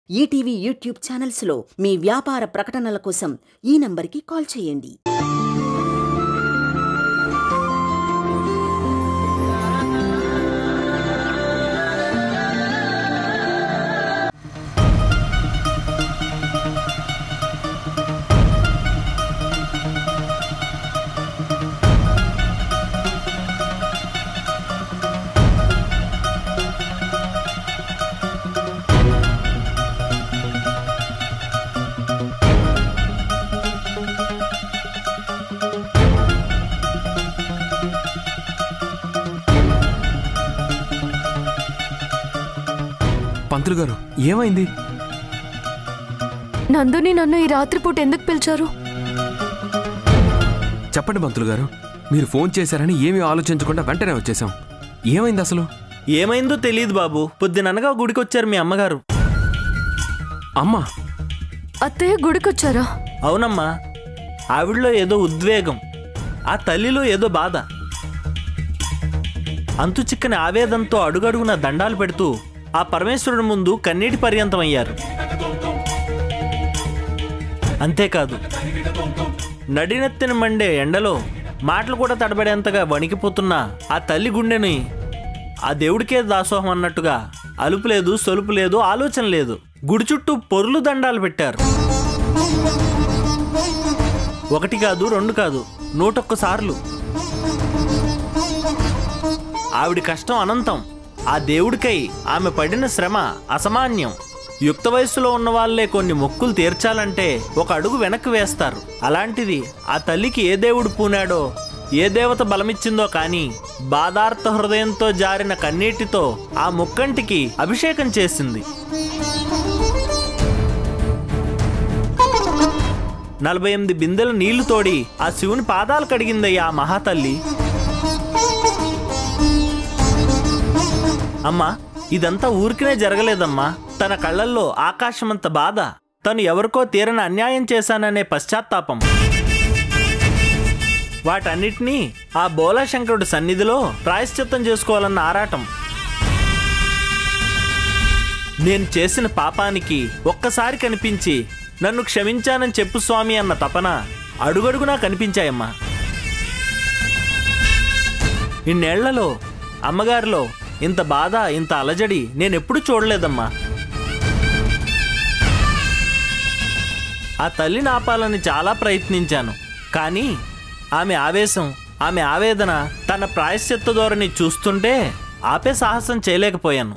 ETV YouTube ఛానల్స్లో మీ వ్యాపార ప్రకటనల కోసం ఈ నంబర్కి కాల్ చేయండి. పంతులు గారు, ఏమైంది? నందుని నన్ను ఈ రాత్రిపూట ఎందుకు పిలిచారు? చెప్పండి పంతులు గారు. మీరు ఫోన్ చేశారని ఏమీ ఆలోచించకుండా వెంటనే వచ్చేసాం. ఏమైంది అసలు? ఏమైందో తెలియదు బాబు. పొద్దుననగా గుడికొచ్చారు మీ అమ్మగారు. అమ్మా? అత్తయ్య గుడికొచ్చారా? అవునమ్మా. ఆవిడలో ఏదో ఉద్వేగం, ఆ తల్లిలో ఏదో బాధ. అంతు చిక్కని ఆవేదంతో అడుగడుగున దండాలు పెడుతూ ఆ పరమేశ్వరుడి ముందు కన్నీటి పర్యంతమయ్యారు. అంతేకాదు, నడినెత్తిన మండే ఎండలో మాటలు కూడా తడబడేంతగా వణికిపోతున్న ఆ తల్లి గుండెని ఆ దేవుడికే దాసోహం అన్నట్టుగా అలుపు లేదు, సొలుపు లేదు, ఆలోచన లేదు. గుడి చుట్టూ పొర్లు దండాలు పెట్టారు. ఒకటి కాదు, రెండు కాదు, 101 సార్లు. ఆవిడ కష్టం అనంతం. ఆ దేవుడికై ఆమె పడిన శ్రమ అసామాన్యం. యుక్త వయస్సులో ఉన్న వాళ్లే కొన్ని మొక్కులు తీర్చాలంటే ఒక అడుగు వెనక్కి వేస్తారు. అలాంటిది ఆ తల్లికి ఏ దేవుడు పూనాడో, ఏ దేవత బలమిచ్చిందో కానీ బాధార్త హృదయంతో జారిన కన్నీటితో ఆ ముక్కంటికి అభిషేకం చేసింది. 48 బిందెల నీళ్లు తోడి ఆ శివుని పాదాలు కడిగిందయ్యా ఆ మహాతల్లి. అమ్మా, ఇదంతా ఊరికినే జరగలేదమ్మా. తన కళ్ళల్లో ఆకాశమంత బాధ, తను ఎవరికో తీరని అన్యాయం చేశాననే పశ్చాత్తాపం, వాటన్నిటినీ ఆ బోలాశంకరుడి సన్నిధిలో ప్రాయశ్చిత్తం చేసుకోవాలన్న ఆరాటం. నేను చేసిన పాపానికి ఒక్కసారి కనిపించి నన్ను క్షమించానని చెప్పు స్వామి అన్న తపన అడుగడుగునా కనిపించాయమ్మా. ఇన్నేళ్లలో అమ్మగారిలో ఇంత బాధ, ఇంత అలజడి నేనెప్పుడు చూడలేదమ్మా. ఆ తల్లిని ఆపాలని చాలా ప్రయత్నించాను. కానీ ఆమె ఆవేశం, ఆమె ఆవేదన, తన ప్రాయశ్చిత్త ధోరణి చూస్తుంటే ఆపే సాహసం చేయలేకపోయాను.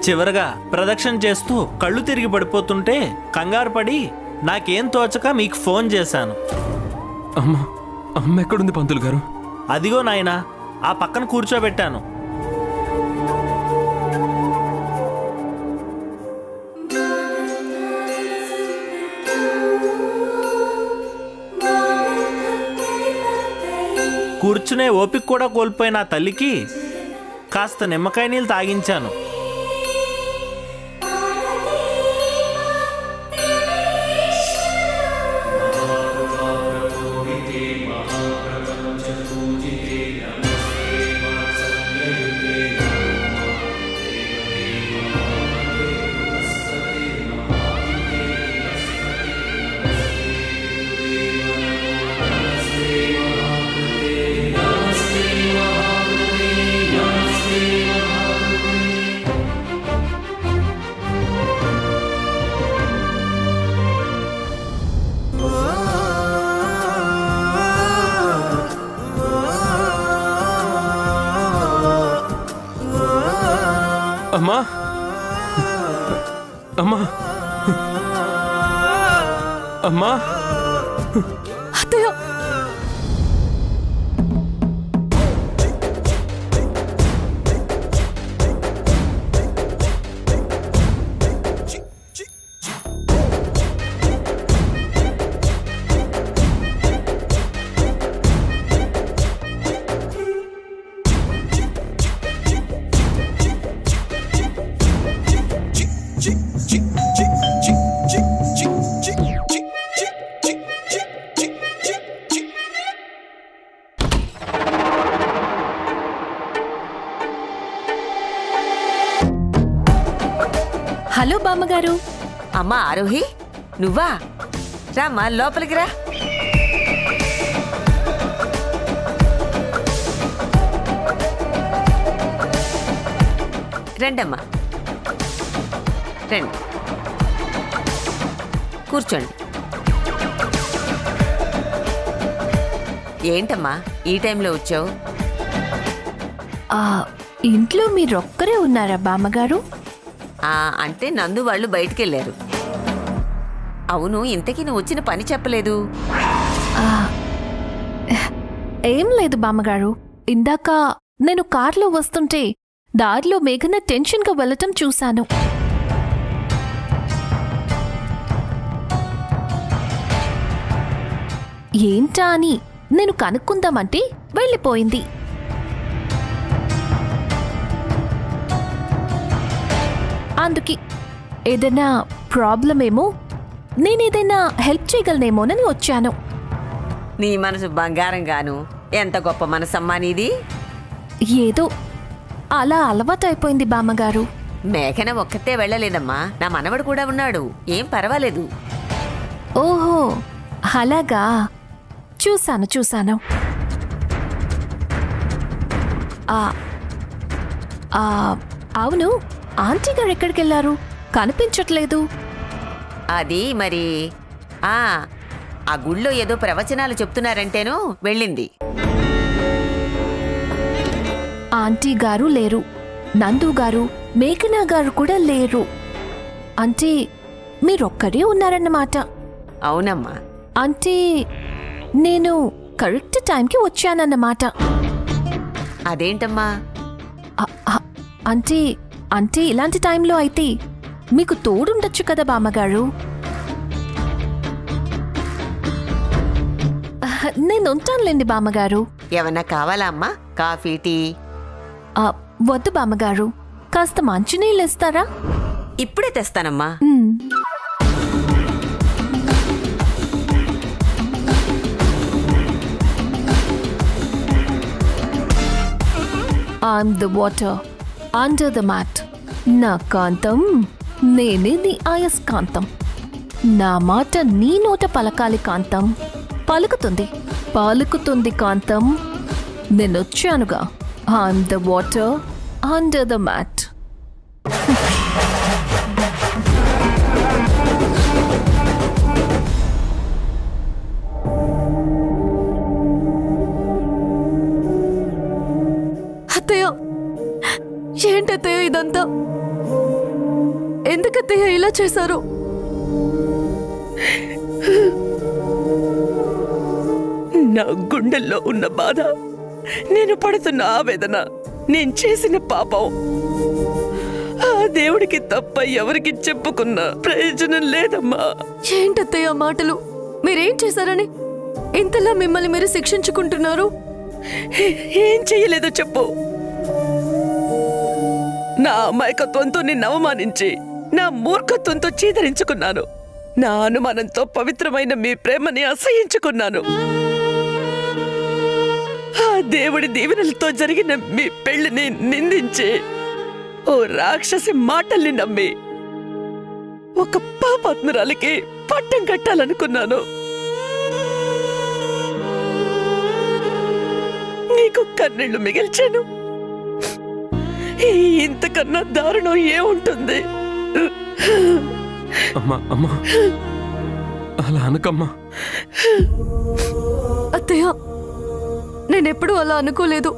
చివరగా ప్రదక్షిణ చేస్తూ కళ్ళు తిరిగి పడిపోతుంటే కంగారు పడి నాకేం తోచక మీకు ఫోన్ చేశాను. అమ్మ ఎక్కడుంది పంతులు గారు? అదిగో నాయనా, ఆ పక్కన కూర్చోబెట్టాను. కూర్చునే ఓపిక కూడా కోల్పోయిన ఆ తల్లికి కాస్త నిమ్మకాయ నీళ్ళు తాగించాను. అమ్మా, అమ్మా, అమ్మా, అత్తయ్య. హలో బామ్మగారు. అమ్మా ఆరోహి, నువ్వా? రామ్మా లోపలికి రా. రండమ్మా, రండి, కూర్చోండి. ఏంటమ్మా ఈ టైంలో వచ్చావు? ఇంట్లో మీరొక్కరే ఉన్నారా బామ్మగారు? అంటే నందు వాళ్ళు బయటికెళ్ళారు. అవును, ఇంతకీ నువ్వు వచ్చిన పని చెప్పలేదు. ఏం లేదు బామ్మగారు, ఇందాక నేను కార్లో వస్తుంటే దారిలో మేఘన టెన్షన్గా వెళ్ళటం చూశాను. ఏంటా అని నేను కనుక్కుందామంటే వెళ్ళిపోయింది. అందుకే ఏదైనా ప్రాబ్లమేమో, నేనేదైనా హెల్ప్ చేయగలనేమోనని వచ్చాను. నీ మనసు బంగారంగాను, ఎంత గొప్ప మనసమ్మా నీది. ఏదో అలా అలవాటైపోయింది బామ్మగారు. మేఘన ఒక్కతే వెళ్ళలేదమ్మా, నా మనవడు కూడా ఉన్నాడు. ఏం పర్వాలేదు. ఓహో అలాగా, చూశాను. అవును, ఆంటీ గారు ఎక్కడికెళ్లారు? కనిపించట్లేదు. అది మరి ఆ గుళ్ళో ఏదో ప్రవచనాలు చెప్తున్నారంటేనూ వెళ్ళింది. ఆంటీ గారు లేరు, నందు గారు, మేఘనా గారు కూడా లేరు. అంటే మీరొక్కరే ఉన్నారన్నమాట. అవునమ్మా. అంటే నేను కరెక్ట్ టైంకి వచ్చానన్నమాట. అదేంటమ్మా? అంటే ఇలాంటి టైంలో అయితే మీకు తోడుండొచ్చు కదా బామ్మగారు. నేను ఉంటానులేండి బామ్మగారు. ఏమన్నా కావాలా అమ్మా? Coffee, tea? వద్దు బామ్మగారు, కాస్త మంచినీళ్ళు ఇస్తారా? ఇప్పుడే తెస్తానమ్మా. I'm the water under the mat. నా కాంతం నేనే నీ ఆయస్కాంతం. నా మాట నీ నోట పలకాలి కాంతం. పలుకుతుంది కాంతం. నేనొచ్చానుగా. I'm the water under the mat. అత్తయ్య, ఏంటత్తయ్య ఇదంతా? ఎందుకత్తయ్య ఇలా చేశారు? నా గుండెల్లో ఉన్న బాధ, నేను పడుతున్న ఆవేదన, నేను చేసిన పాపం ఆ దేవుడికి తప్ప ఎవరికి చెప్పుకున్నా ప్రయోజనం లేదమ్మా. ఏంటత్తయ్య మాటలు? మీరేం చేశారని ఇంతలా మిమ్మల్ని మీరు శిక్షించుకుంటున్నారు? ఏం చెయ్యలేదో చెప్పు. నా అమాయకత్వంతో నిన్ను అవమానించి, నా మూర్ఖత్వంతో చీదరించుకున్నాను. నా అనుమానంతో పవిత్రమైన మీ ప్రేమని అసహించుకున్నాను. ఆ దేవుడి దీవెనలతో జరిగిన మీ పెళ్లిని నిందించి, ఓ రాక్షసి మాటల్ని నమ్మి ఒక పాపాత్మురాలికి పట్టం కట్టాలనుకున్నాను. నీకు కన్నీళ్లు మిగిల్చాను. ఇంతకన్నా దారుణం ఏముంటుంది? అమ్మా అలా అనకమ్మా. అత్తయ్య, నేనెప్పుడూ అలా అనుకోలేదు.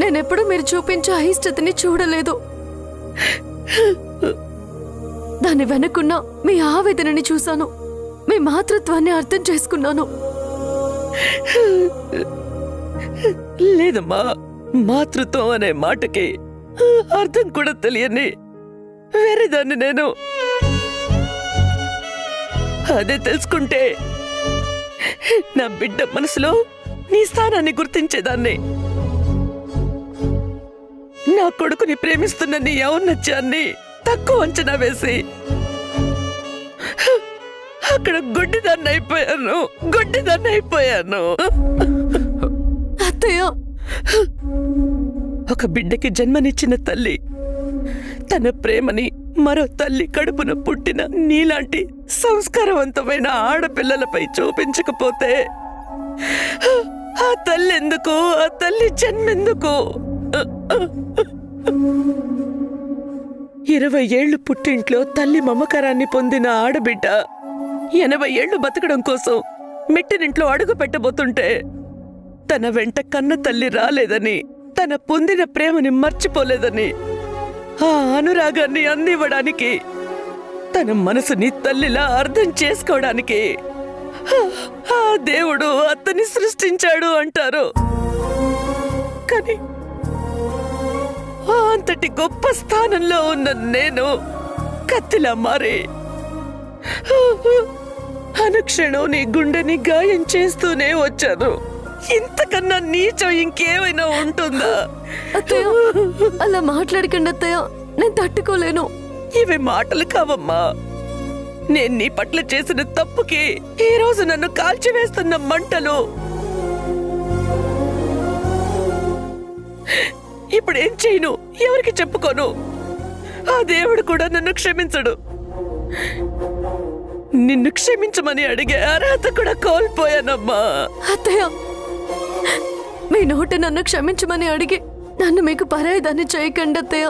నేనెప్పుడు మీరు చూపించే అయిష్టతని చూడలేదు. దాని వెనకున్న మీ ఆవేదనని చూశాను. మీ మాతృత్వాన్ని అర్థం చేసుకున్నాను. లేదమ్మా, మాతృత్వం అనే మాటకి అర్థం కూడా తెలియని వేరేదాన్ని నేను. అదే తెలుసుకుంటే నా బిడ్డ మనసులో నీ స్థానాన్ని గుర్తించేదాన్ని. నా కొడుకుని ప్రేమిస్తున్న నీ ఔన్నత్యాన్ని తక్కువ అంచనా వేసి అక్కడ గుడ్డిదాన్ని అయిపోయాను. అత్తయ్య, ఒక బిడ్డకి జన్మనిచ్చిన తల్లి తన ప్రేమని మరో తల్లి కడుపున పుట్టిన నీలాంటి సంస్కారవంతమైన ఆడపిల్లలపై చూపించకపోతే ఆ తల్లి ఎందుకు, ఆ తల్లి జన్మెందుకు? 20 ఏళ్లు పుట్టింట్లో తల్లి మమకారాన్ని పొందిన ఆడబిడ్డ 80 ఏళ్లు బతకడం కోసం మెట్టినింట్లో అడుగు పెట్టబోతుంటే తన వెంట కన్న తల్లి రాలేదని, తన పొందిన ప్రేమని మర్చిపోలేదని, ఆ అనురాగాన్ని అందివ్వడానికి, తన మనసుని తల్లిలా అర్థం చేసుకోవడానికి ఆ దేవుడు అతన్ని సృష్టించాడు అంటారు. కానీ అంతటి గొప్ప స్థానంలో ఉన్న నేను కత్తిలా మారి అనుక్షణం నీ గుండెని గాయం చేస్తూనే వచ్చాను. ఇంతకన్నా నీచం ఇంకేమైనా ఉంటుందా? అత్తయ్య, అలా మాట్లాడకండి అత్తయ్య, నేను తట్టుకోలేను. ఇవి మాటలు కావమ్మా. నేను నీ పట్ల చేసిన తప్పుకి ఈ రోజు నన్ను కాల్చివేస్తున్న మంటలు. ఇప్పుడేం చేయను, ఎవరికి చెప్పుకోను. ఆ దేవుడు కూడా నన్ను క్షమించడు. నిన్ను క్షమించమని అడిగే అర్హత కూడా కోల్పోయానమ్మా. అత్తయ్య, మీ నోట నన్ను క్షమించమని అడిగి నన్ను మీకు పరాయిదాన్ని చేయకండి అత్తయ్య.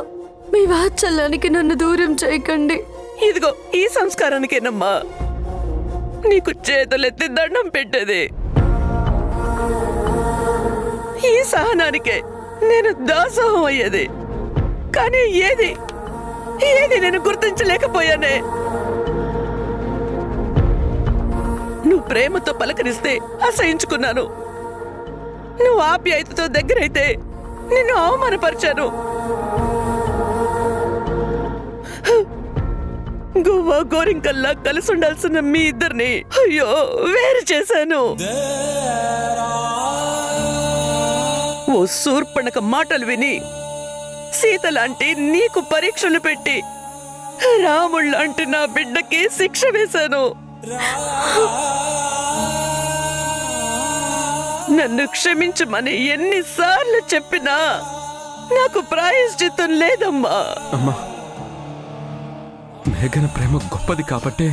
మీ వాత్సల్యానికి నన్ను దూరం చేయకండి. ఇదిగో ఈ సంస్కారానికేనమ్మా నీకు చేతులెత్తి దండం పెట్టేది. ఈ సహనానికే నేను దాసోహం అయ్యేది. కానీ ఏది నేను గుర్తించలేకపోయానే. నువ్వు ప్రేమతో పలకరిస్తే అసహించుకున్నాను. నువ్వు ఆప్యాయతతో దగ్గరైతే నిన్ను అవమానపరిచాను. గువ్వా గోరింకల్లా కలిసి ఉండాల్సిన మీ ఇద్దరిని అయ్యో వేరు చేశాను. ఓ శూర్పణఖ మాటలు విని సీత లాంటి నీకు పరీక్షలు పెట్టి రాముళ్ళంటి నా బిడ్డకి శిక్ష వేశాను. నన్ను క్షమించమని ఎన్నిసార్లు చెప్పినా నాకు ప్రాయశ్చిత్తం లేదమ్మా. అమ్మా, మేఘన ప్రేమ గొప్పది కాబట్టే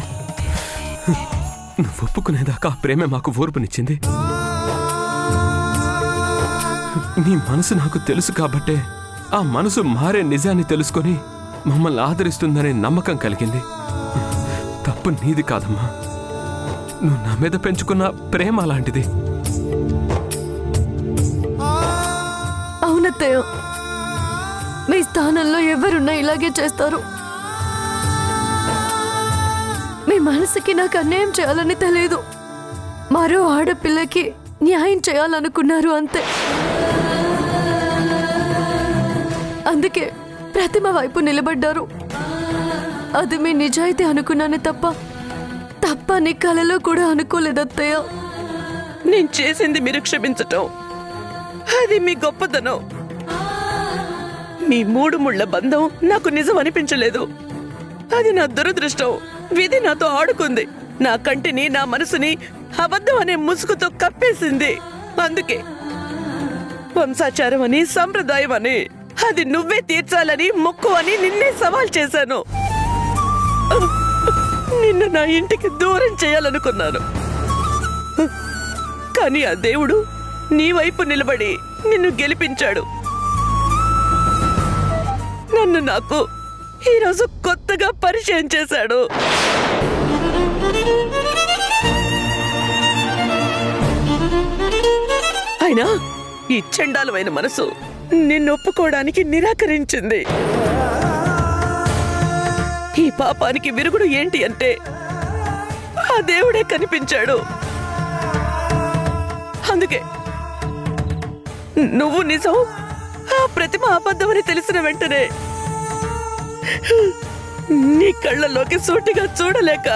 నువ్వు ఒప్పుకునేదాకా ఆ ప్రేమే మాకు ఓర్పునిచ్చింది. నీ మనసు నాకు తెలుసు కాబట్టే ఆ మనసు మారే నిజాన్ని తెలుసుకొని మమ్మల్ని ఆదరిస్తుందనే నమ్మకం కలిగింది. తప్పు నీది కాదమ్మా, నువ్వు నా మీద పెంచుకున్న ప్రేమ అలాంటిది. అవునత్తయ్య, మీ స్థానంలో ఎవరున్నా ఇలాగే చేస్తారు. మీ మనసుకి నాకు అన్యాయం చేయాలని తెలియదు. మరో ఆడపిల్లకి న్యాయం చేయాలనుకున్నారు అంతే. అందుకే ప్రతిమ వైపు నిలబడ్డారు. అది మీ నిజాయితీ అనుకున్నానే తప్ప నీ కలలో కూడా అనుకోలేదత్తయ్య. నేను చేసింది మీరు క్షమించటం, అది మీ గొప్పతనం. మీ 3 ముళ్ల బంధం నాకు నిజం అనిపించలేదు. అది నా దురదృష్టం. విధి నాతో ఆడుకుంది. నా కంటిని, నా మనసుని అబద్ధం అనే ముసుగుతో కప్పేసింది. అందుకే వంశాచారం అని, సంప్రదాయం అని, అది నువ్వే తీర్చాలని, మొక్కు అని నిన్నే సవాల్ చేశాను. నిన్ను నా ఇంటికి దూరం చేయాలనుకున్నాను. కానీ ఆ దేవుడు నీ వైపు నిలబడి నిన్ను గెలిపించాడు. నన్ను నాకు ఈరోజు కొత్తగా పరిచయం చేశాడు. అయినా ఈ చండాలమైన మనసు నిన్ను ఒప్పుకోవడానికి నిరాకరించింది. ఈ పాపానికి విరుగుడు ఏంటి అంటే ఆ దేవుడే కనిపించాడు. అందుకే నువ్వు నిజం, ఆ ప్రతిమ అబద్ధమని తెలిసిన వెంటనే నీ కళ్ళలోకి సూటిగా చూడలేక,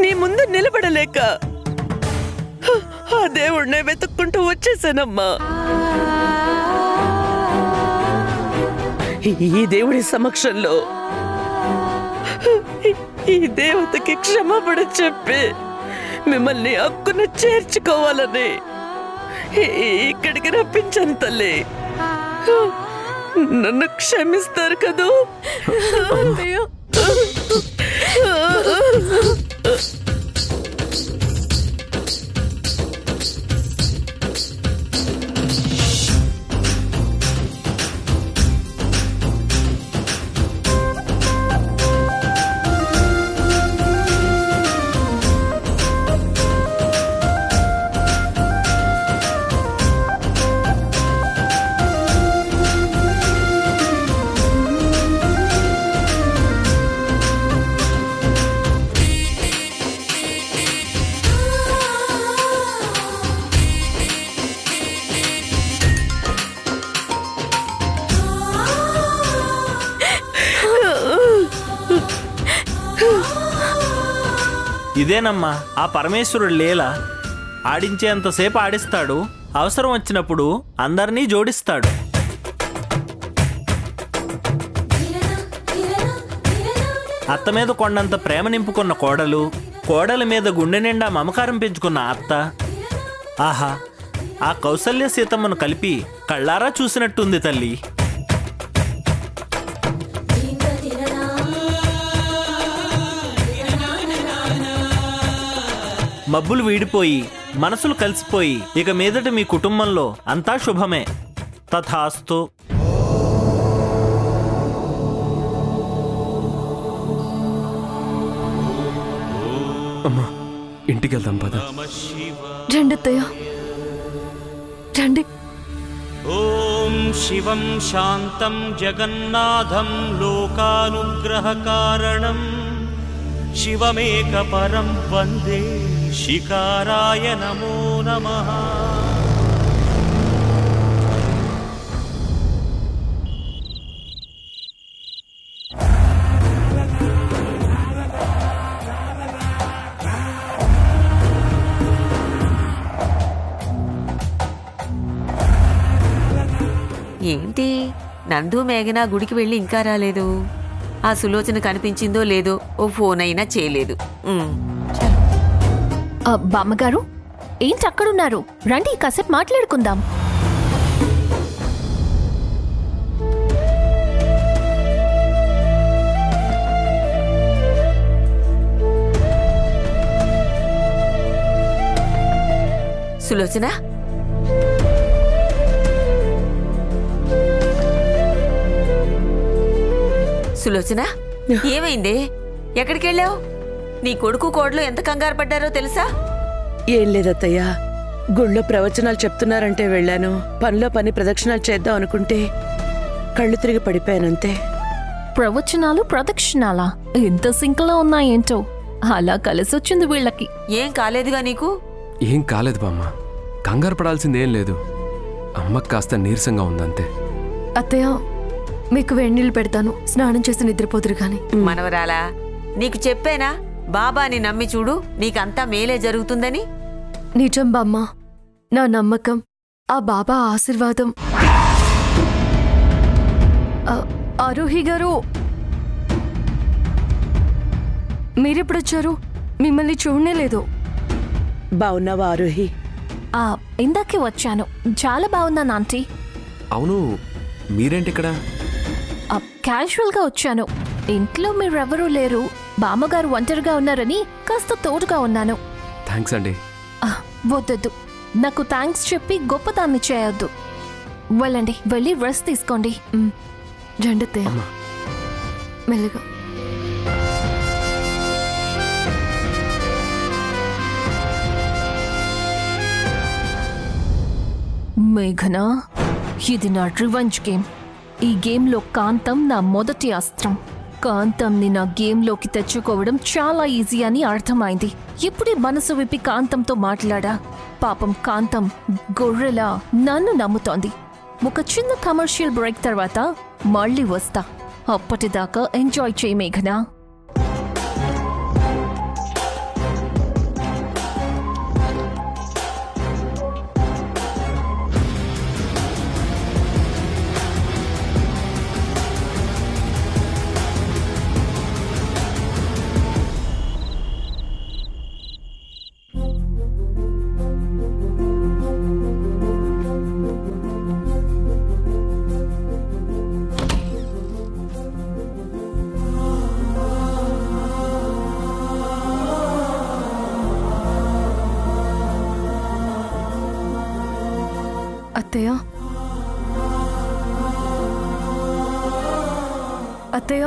నీ ముందు నిలబడలేక ఆ దేవుడినే వెతుక్కుంటూ వచ్చేసానమ్మా. ఈ దేవుడి సమక్షంలో ఈ దేవతకి క్షమాపణ చెప్పి మిమ్మల్ని హక్కున చేర్చుకోవాలని ఇక్కడికి రప్పించాను తల్లి. నన్ను క్షమిస్తారు కదూ? ఇదేనమ్మా ఆ పరమేశ్వరుడు లీల. ఆడించేంతసేపు ఆడిస్తాడు, అవసరం వచ్చినప్పుడు అందరినీ జోడిస్తాడు. అత్త మీద కొండంత ప్రేమ నింపుకున్న కోడలు, కోడల మీద గుండె నిండా మమకారం పెంచుకున్న అత్త. ఆహా, ఆ కౌసల్య సీతమ్మను కలిపి కళ్ళారా చూసినట్టుంది తల్లి. మబ్బులు వీడిపోయి మనసులు కలిసిపోయి ఇక మీదట మీ కుటుంబంలో అంతా శుభమే. తథాస్తు. అమ్మా, ఇంటికి వెళ్దాం పద. రండి అత్తయ్య, రండి. ఓం శివం శాంతం జగన్నాథం లోకానుగ్రహ కారణం శివమేక పరం వందే శిఖారాయ నమో నమః. ఏంటి నందు మేఘనా గుడికి వెళ్ళి ఇంకా రాలేదు? ఆ సులోచన కనిపించిందో లేదో ఓ ఫోన్ అయినా చేయలేదు. బామ్మగారు ఏంటి అక్కడున్నారు? రండి కాసేపు మాట్లాడుకుందాం. సులోచన, సులోచన, ఏమైంది? ఎక్కడికి వెళ్ళావు? నీ కొడుకు కోడలు ఎంత కంగారు పడ్డారో తెలుసా? ఏం లేదత్తయ్యా, గుళ్ళో ప్రవచనాలు చెప్తున్నారంటే వెళ్ళాను. పనిలో పని ప్రదక్షిణాలు చేద్దాం అనుకుంటే కళ్ళు తిరిగి పడిపోయానంతే. ప్రవచనాలు ప్రదక్షిణాలా? ఎంత సింక్లో ఉన్నాయేంటో. అలా కలిసొచ్చింది వీళ్ళకి. ఏం కాలేదుగా నీకు? ఏం కాలేదు బామ్మ, కంగారు పడాల్సిందేం లేదు. అమ్మకు కాస్త నీరసంగా ఉందంతే. అత్తయ్య, మీకు వేణీళ్ళు పెడతాను, స్నానం చేసి నిద్రపోతురు గాని. మనవరాలా, నీకు చెప్పానా బాబాని నమ్మి చూడు, నీకంతా మేలే జరుగుతుందని? నిజం బామ్మ, నా నమ్మకం, ఆ బాబా ఆశీర్వాదం. ఆరోహి గారు, మీరెప్పుడొచ్చారు? మిమ్మల్ని చూడనే లేదు. బావున్నావా ఆరోహి? ఇందాకే వచ్చాను. చాలా బాగున్నాను ఆంటీ. అవును, మీరేంటి ఇక్కడ? క్యాజువల్గా వచ్చాను. ఇంట్లో మీరెవరూ లేరు, బామ్మగారు ఒంటరిగా ఉన్నారని కాస్త తోడుగా ఉన్నాను. థ్యాంక్స్ అండి. వద్దొద్దు, నాకు థ్యాంక్స్ చెప్పి గొప్పదాన్ని చేయొద్దు. వెళ్ళండి, వెళ్ళి రెస్ట్ తీసుకోండి. రండత్తయ్య, మెల్లగా. మేఘనా, ఇది నా రివెంజ్ గేమ్. ఈ గేమ్లో కాంతం నా మొదటి అస్త్రం. కాంతంని నా గేమ్లోకి తెచ్చుకోవడం చాలా ఈజీ అని అర్థమైంది. ఇప్పుడే మనసు విప్పి కాంతంతో మాట్లాడా. పాపం కాంతం గొర్రెలా నన్ను నమ్ముతోంది. ఒక చిన్న కమర్షియల్ బ్రేక్ తర్వాత మళ్ళీ వస్తా. అప్పటిదాకా ఎంజాయ్ చేయి మేఘనా. అత్తయ్య అత్తయ్య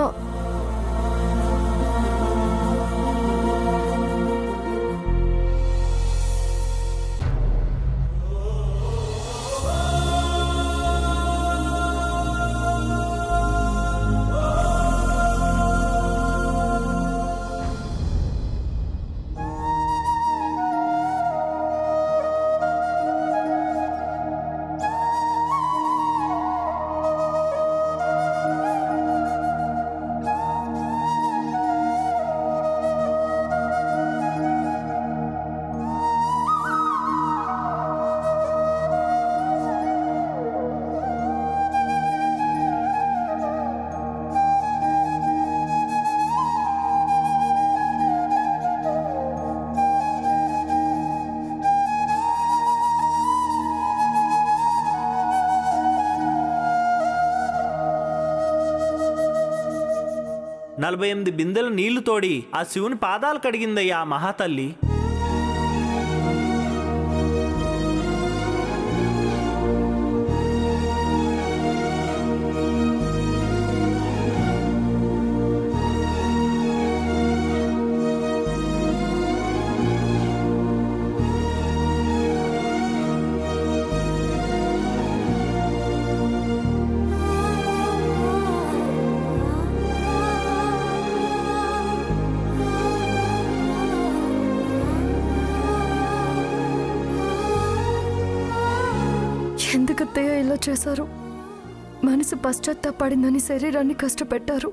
నలభై 48 బిందెల నీళ్లు తోడి ఆ శివుని పాదాలు కడిగిందయ్యా ఆ మహాతల్లి. ఎందుకత్తయ్య ఇలా చేశారు? మనసు పశ్చాత్తాపడిందని శరీరాన్ని కష్టపెట్టారు.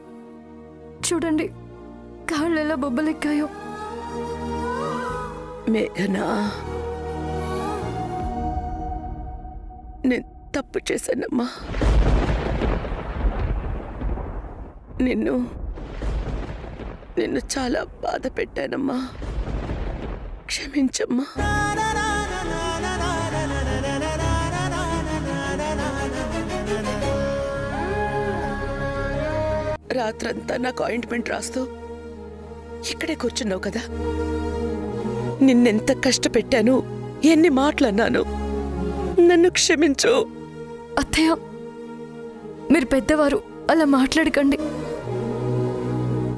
చూడండి కాళ్ళు ఎలా బొబ్బలెక్కాయో. మేఘనా, నేను తప్పు చేశానమ్మా. నిన్ను చాలా బాధ పెట్టానమ్మా. క్షమించమ్మా. రాత్రంతా నాకు ఆయింట్మెంట్ రాస్తూ ఇక్కడే కూర్చున్నావు కదా. నిన్నెంత కష్టపెట్టాను, ఎన్ని మాటలన్నాను. నన్ను క్షమించు. అత్తయ్య మీరు పెద్దవారు, అలా మాట్లాడకండి.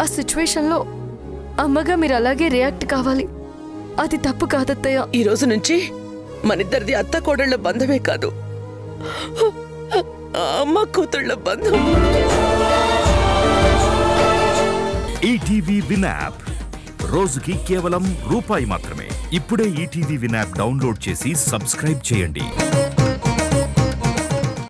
ఆ సిచ్యువేషన్లో అమ్మగా మీరు అలాగే రియాక్ట్ కావాలి. అది తప్పు కాదత్తయ్య. ఈ రోజు నుంచి మనిద్దరిది అత్త కోడళ్ల బంధమే కాదు, అమ్మ కూతుళ్ల బంధం. ఈటీవీ విన్ యాప్ రోజుకి కేవలం రూపాయి మాత్రమే. ఇప్పుడే ఈటీవీ విన్ యాప్ డౌన్లోడ్ చేసి సబ్స్క్రైబ్ చేయండి.